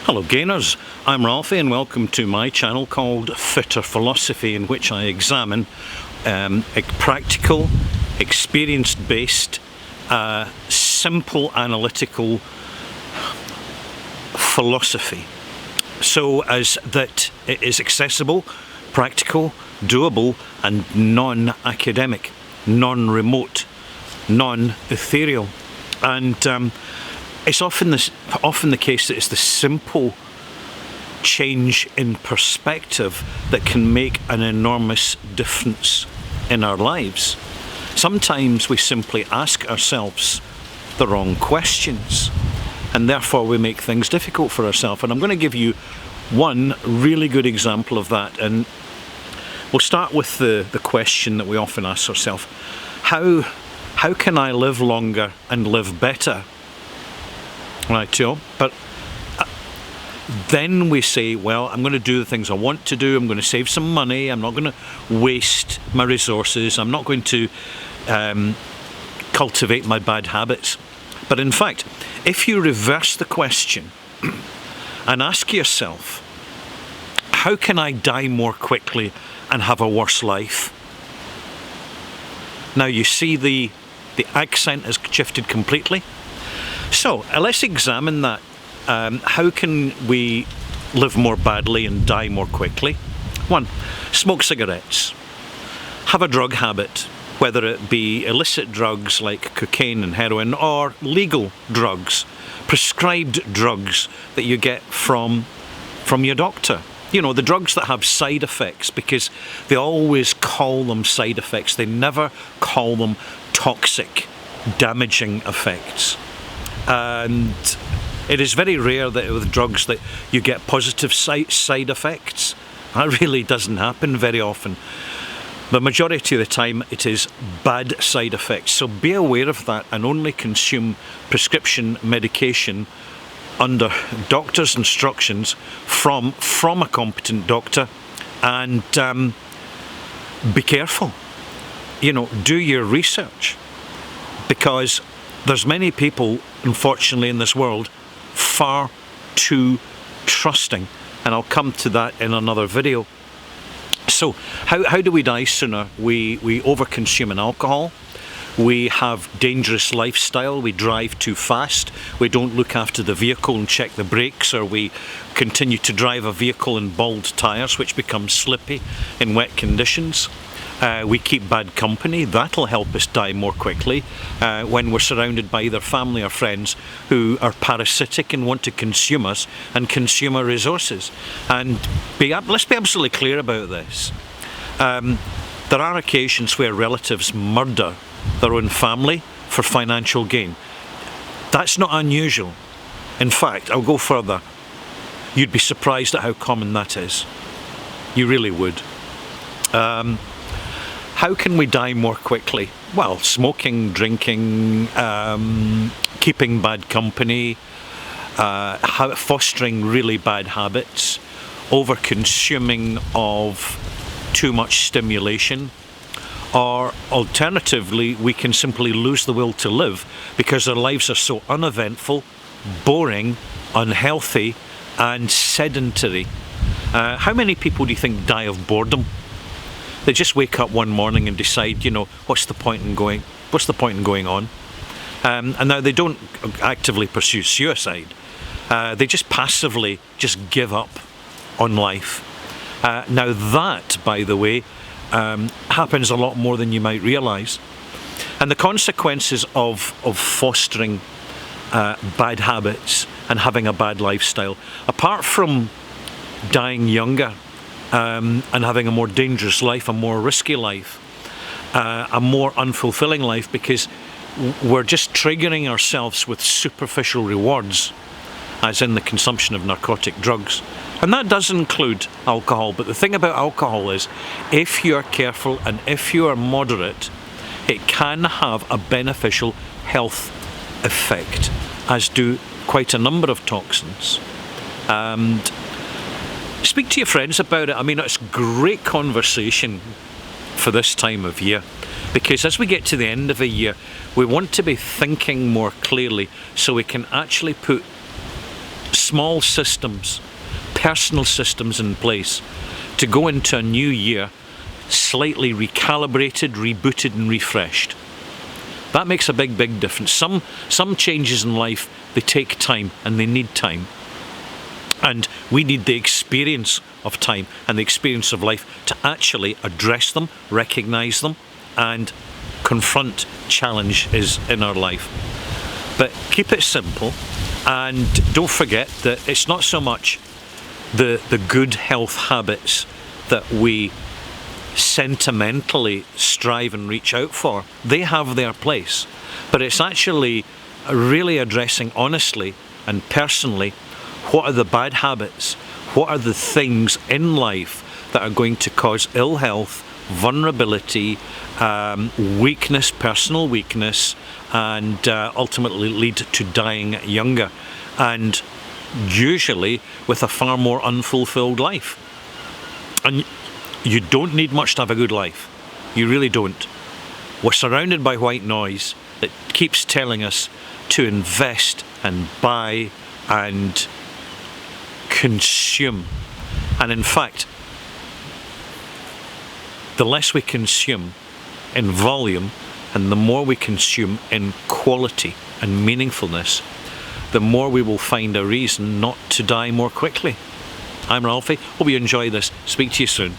Hello gainers, I'm Ralphie and welcome to my channel called Fitter Philosophy, in which I examine a practical, experience-based, simple analytical philosophy, so as that it is accessible, practical, doable and non-academic, non-remote, non-ethereal. And it's often the case that it's the simple change in perspective that can make an enormous difference in our lives. Sometimes we simply ask ourselves the wrong questions, and therefore we make things difficult for ourselves. And I'm going to give you one really good example of that, and we'll start with the question that we often ask ourselves: how can I live longer and live better? Right, but then we say, well, I'm going to do the things I want to do, I'm going to save some money, I'm not going to waste my resources, I'm not going to cultivate my bad habits. But in fact, if you reverse the question and ask yourself, how can I die more quickly and have a worse life? Now you see the accent has shifted completely. So let's examine that. How can we live more badly and die more quickly? 1. Smoke cigarettes. Have a drug habit, whether it be illicit drugs like cocaine and heroin, or legal drugs, prescribed drugs that you get from your doctor. You know, the drugs that have side effects, because they always call them side effects. They never call them toxic, damaging effects. And it is very rare that with drugs that you get positive side effects. That really doesn't happen very often. The majority of the time it is bad side effects. So be aware of that and only consume prescription medication under doctor's instructions from a competent doctor. And be careful. You know, do your research, because there's many people, unfortunately, in this world far too trusting, and I'll come to that in another video. So how do we die sooner? We overconsume in alcohol, we have dangerous lifestyle, we drive too fast, we don't look after the vehicle and check the brakes, or we continue to drive a vehicle in bald tyres which become slippy in wet conditions. We keep bad company. That'll help us die more quickly when we're surrounded by either family or friends who are parasitic and want to consume us and consume our resources. And let's be absolutely clear about this. There are occasions where relatives murder their own family for financial gain. That's not unusual. In fact, I'll go further. You'd be surprised at how common that is. You really would. How can we die more quickly? Well, smoking, drinking, keeping bad company, fostering really bad habits, over-consuming of too much stimulation, or alternatively, we can simply lose the will to live because our lives are so uneventful, boring, unhealthy, and sedentary. How many people do you think die of boredom? They just wake up one morning and decide, you know, what's the point in going on? And now they don't actively pursue suicide. They just passively just give up on life. Now that, by the way, happens a lot more than you might realise. And the consequences of fostering bad habits and having a bad lifestyle, apart from dying younger, and having a more dangerous life, a more risky life, a more unfulfilling life, because we're just triggering ourselves with superficial rewards, as in the consumption of narcotic drugs. And that does include alcohol, but the thing about alcohol is, if you're careful and if you are moderate, it can have a beneficial health effect, as do quite a number of toxins. And speak to your friends about it. I mean, it's great conversation for this time of year, because as we get to the end of a year, we want to be thinking more clearly so we can actually put small systems, personal systems in place to go into a new year slightly recalibrated, rebooted and refreshed. That makes a big, big difference. Some changes in life, they take time and they need time. And we need the experience of time and the experience of life to actually address them, recognise them and confront challenges in our life. But keep it simple, and don't forget that it's not so much the good health habits that we sentimentally strive and reach out for. They have their place, but it's actually really addressing honestly and personally what are the bad habits, what are the things in life that are going to cause ill health, vulnerability, weakness, personal weakness, and ultimately lead to dying younger, and usually with a far more unfulfilled life. And you don't need much to have a good life. You really don't. We're surrounded by white noise that keeps telling us to invest and buy and consume. And in fact, the less we consume in volume and the more we consume in quality and meaningfulness, the more we will find a reason not to die more quickly. I'm Ralphie. Hope you enjoy this. Speak to you soon.